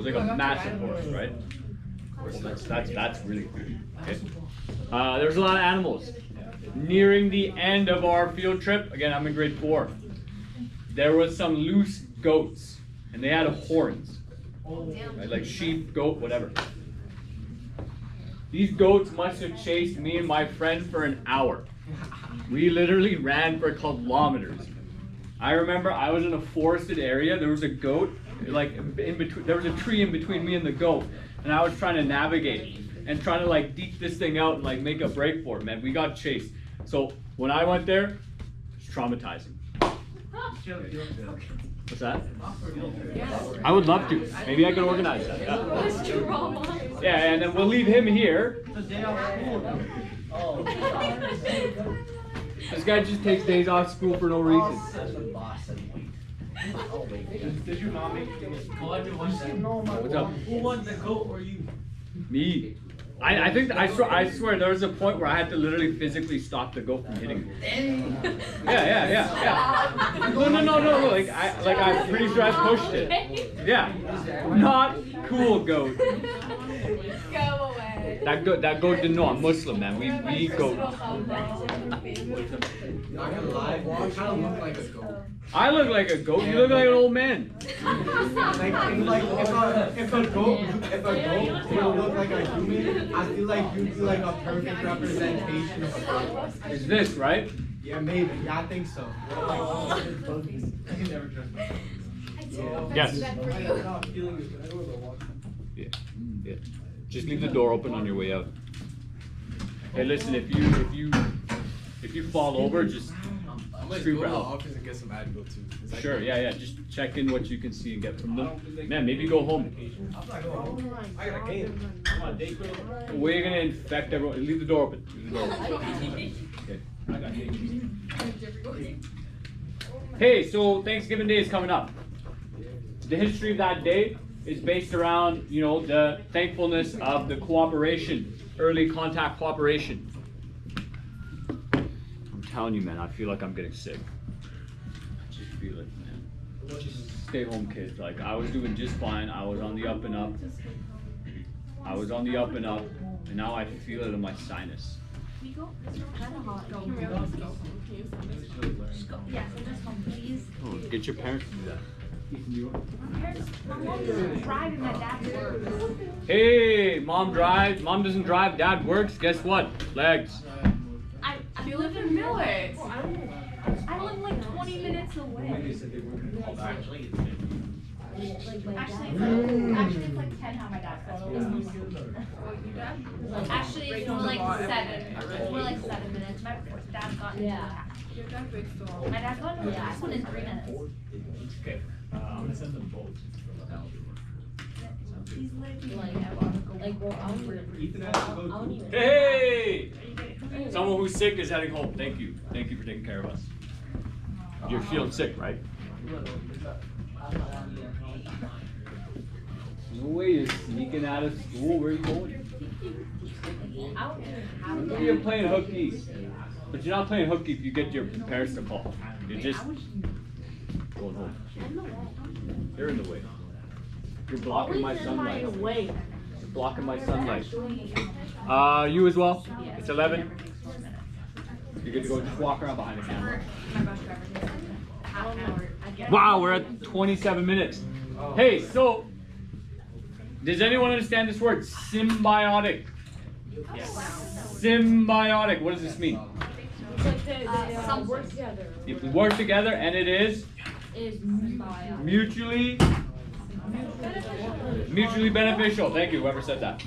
was like a massive horse, right? Well, that's really cool. Okay. There's a lot of animals. Nearing the end of our field trip, again, I'm in grade 4. There was some loose goats, and they had horns, right? Like sheep, goat, whatever. These goats must have chased me and my friend for an hour. We literally ran for kilometers. I remember I was in a forested area. There was a goat, like in between. There was a tree in between me and the goat, and I was trying to navigate and trying to like deke this thing out and like make a break for it. Man, we got chased. So when I went there, it's traumatizing. What's that? I would love to. Maybe I could organize that. Yeah, yeah, and then we'll leave him here. This guy just takes days off school for no reason. Did your mom make What's up? Who won, the goat or you? Me. I swear there was a point where I had to literally physically stop the goat from hitting me. Yeah. No. Like I'm pretty sure I pushed it. Yeah. Not cool, goat. Go away. That goat didn't know I'm Muslim, man. We eat goat. Not gonna lie, you kind of look like a goat. I look like a goat. You look like an old man. If a goat would look like a human, I feel like you'd be like a perfect representation of a goat. Is this right? Yeah, maybe. Yeah, I think so. Yes. Yeah. Just leave the door open on your way out. Hey, listen. If you fall over, just scream for help. And get some Advil too. Sure. Yeah. Just check in what you can see and get from them. Man, maybe go home. I got a game. I'm on a date with him. We're gonna infect everyone. Leave the door open. Okay. I got a game. Hey, so Thanksgiving Day is coming up. The history of that day is based around, the thankfulness of the cooperation, early contact cooperation. I'm telling you, man, I feel like I'm getting sick. I just feel it, man. Stay home, kids. Like, I was doing just fine. I was on the up and up. And now I feel it in my sinus. Oh, get your parents to do that. Hey, mom drives. Mom doesn't drive. Dad works. Guess what? Legs. I live in Millard. I live like 20 minutes away. Actually, it's like 10 how my dad does. Actually, it's more like 7. More like 7 minutes. My dad got into a taxi. My dad got into a taxi in 3 minutes. Okay. I'm gonna send them both. He's like, Hey! Someone who's sick is heading home. Thank you. Thank you for taking care of us. You're feeling sick, right? No way you're sneaking out of school. Where are you going? You're playing hooky. But you're not playing hooky if you get your parents to call. You're just going home. You're in the way. You're blocking my sunlight. You're blocking my sunlight. You as well? It's 11. You're good to go. Just walk around behind the camera. Wow, we're at 27 minutes. Hey, so does anyone understand this word? Symbiotic. Symbiotic. What does this mean? some work together. If we work together, and it is mutually beneficial. Thank you, whoever said that.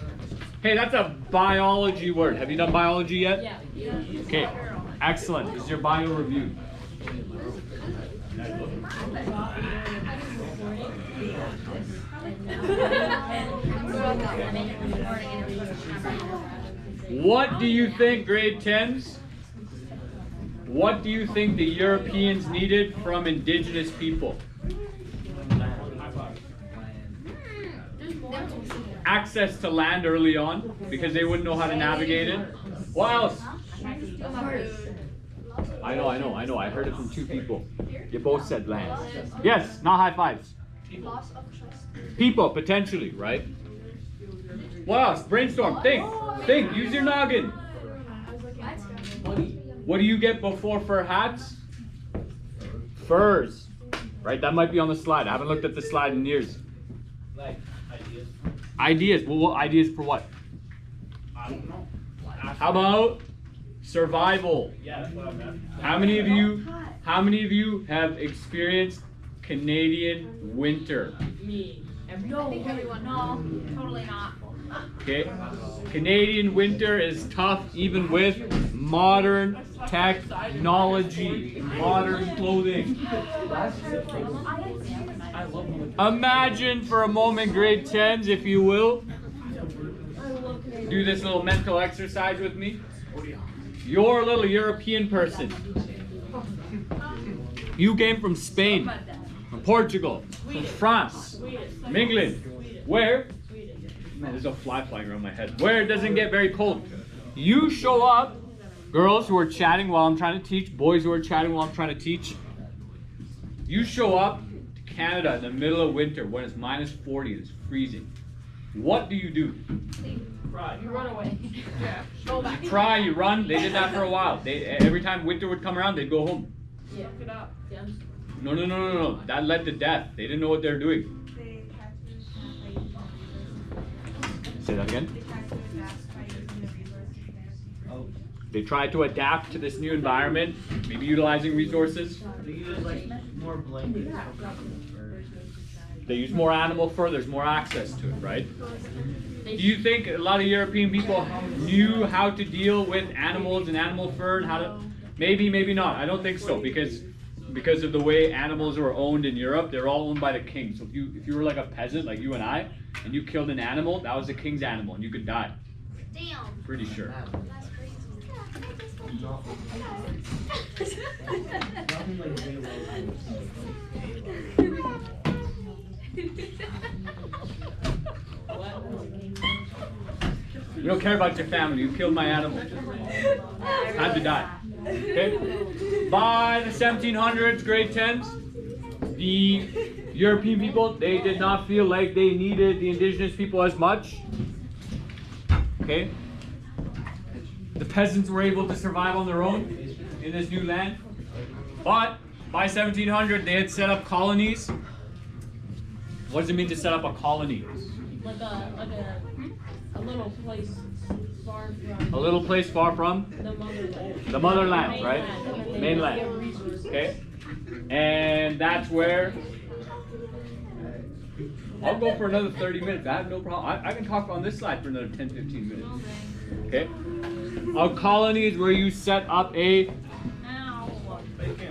Hey, that's a biology word. Have you done biology yet? Yeah. Okay, excellent. This is your bio review. What do you think, grade 10s? What do you think the Europeans needed from indigenous people? Access to land early on, because they wouldn't know how to navigate it. What else? I know. I heard it from two people. You both said land. Yes, not high fives. Loss of trust. People, potentially, right? What else? Brainstorm. Think. Use your noggin. What do you get before fur hats? Furs. Right? That might be on the slide. I haven't looked at the slide in years. Like, ideas. Ideas. Well, what ideas for what? I don't know. How about survival? Yeah, that's what I meant. How many of you have experienced Canadian winter? I think everyone. No, totally not. Okay? Canadian winter is tough even with modern technology, modern clothing. Imagine for a moment, grade 10s, if you will. Do this little mental exercise with me. You're a little European person. You came from Spain, from Portugal, from France, from England. Where? Man, there's a fly flying around my head. Where it doesn't get very cold. You show up, girls who are chatting while I'm trying to teach, boys who are chatting while I'm trying to teach. You show up to Canada in the middle of winter when it's minus 40, it's freezing. What do? You run away. Yeah. Go back. You try, you run. They did that for a while. Every time winter would come around, they'd go home. Yeah. Look it up. Yeah. No. That led to death. They didn't know what they were doing. Say that again. They tried to adapt to this new environment, maybe utilizing resources. They use like more blankets. They use more animal fur, there's more access to it, right? Do you think a lot of European people knew how to deal with animals and animal fur and how to... Maybe not. I don't think so, because of the way animals were owned in Europe, they're all owned by the king. So if you were like a peasant, like you and I, and you killed an animal, that was the king's animal, and you could die. Damn. Pretty sure. That's crazy. You don't care about your family, you killed my animal. Time to die. Okay? By the 1700s, grade 10s, the European people, they did not feel like they needed the indigenous people as much. Okay? The peasants were able to survive on their own in this new land. But by 1700, they had set up colonies. What does it mean to set up a colony? Like a little place far from. A little place far from The motherland. the motherland, right? Mainland. Okay? And that's where I'll go for another 30 minutes. I have no problem. I can talk on this slide for another 10, 15 minutes. Okay? A colony is where you set up a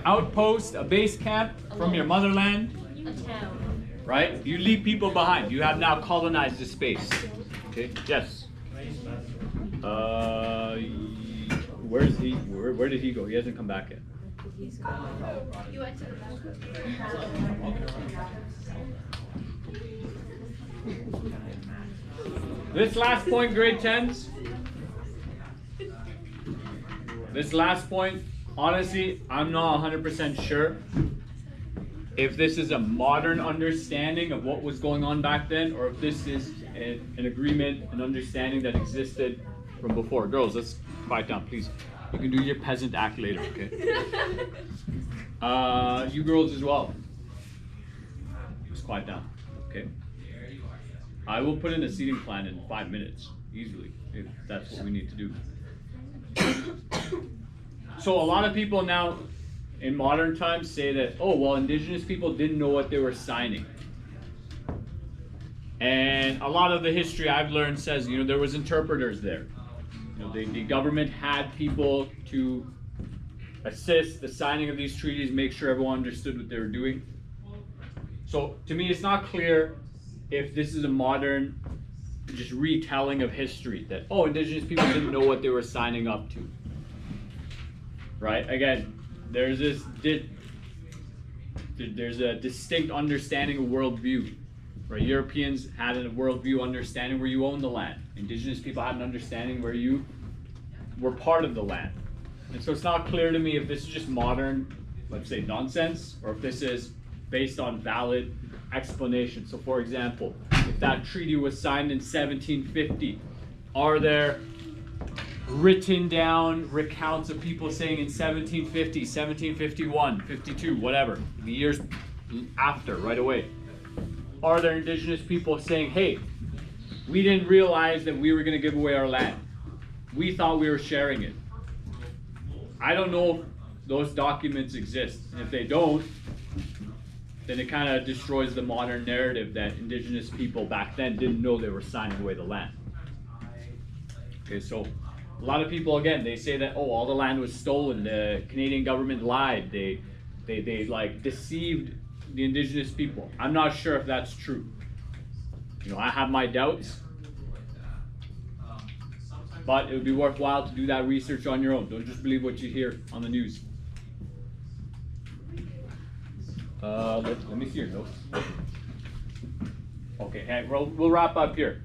outpost, a base camp from your motherland, A town. right? You leave people behind. You have now colonized the space. Okay? Yes. Where's he? Where did he go? He hasn't come back yet. You went to the back. This last point, grade 10s. This last point, honestly, I'm not 100% sure if this is a modern understanding of what was going on back then, or if this is an agreement, an understanding that existed from before. Girls, let's quiet down, please. You can do your peasant act later, okay? You girls as well. Just quiet down, okay? I will put in a seating plan in 5 minutes, easily, if that's what we need to do. So a lot of people now, in modern times, say that, oh, well, indigenous people didn't know what they were signing. And a lot of the history I've learned says, you know, there was interpreters there. You know, the government had people to assist the signing of these treaties, make sure everyone understood what they were doing. So to me, it's not clear if this is a modern just retelling of history, that, oh, indigenous people didn't know what they were signing up to. Right? Again, there's a distinct understanding of worldview. Right? Europeans had a worldview understanding where you own the land. Indigenous people had an understanding where you were part of the land. And so it's not clear to me if this is just modern, let's say, nonsense, or if this is based on valid explanation. So for example, if that treaty was signed in 1750, are there written down recounts of people saying in 1750, 1751, 52, whatever, the years after, right away? Are there indigenous people saying, hey, we didn't realize that we were going to give away our land. We thought we were sharing it. I don't know if those documents exist. And if they don't, then it kind of destroys the modern narrative that indigenous people back then didn't know they were signing away the land. Okay, so a lot of people, again, they say that, oh, all the land was stolen. The Canadian government lied. They like deceived the indigenous people. I'm not sure if that's true. You know, I have my doubts, but it would be worthwhile to do that research on your own. Don't just believe what you hear on the news. Let me see your notes. Okay, hey, we'll wrap up here.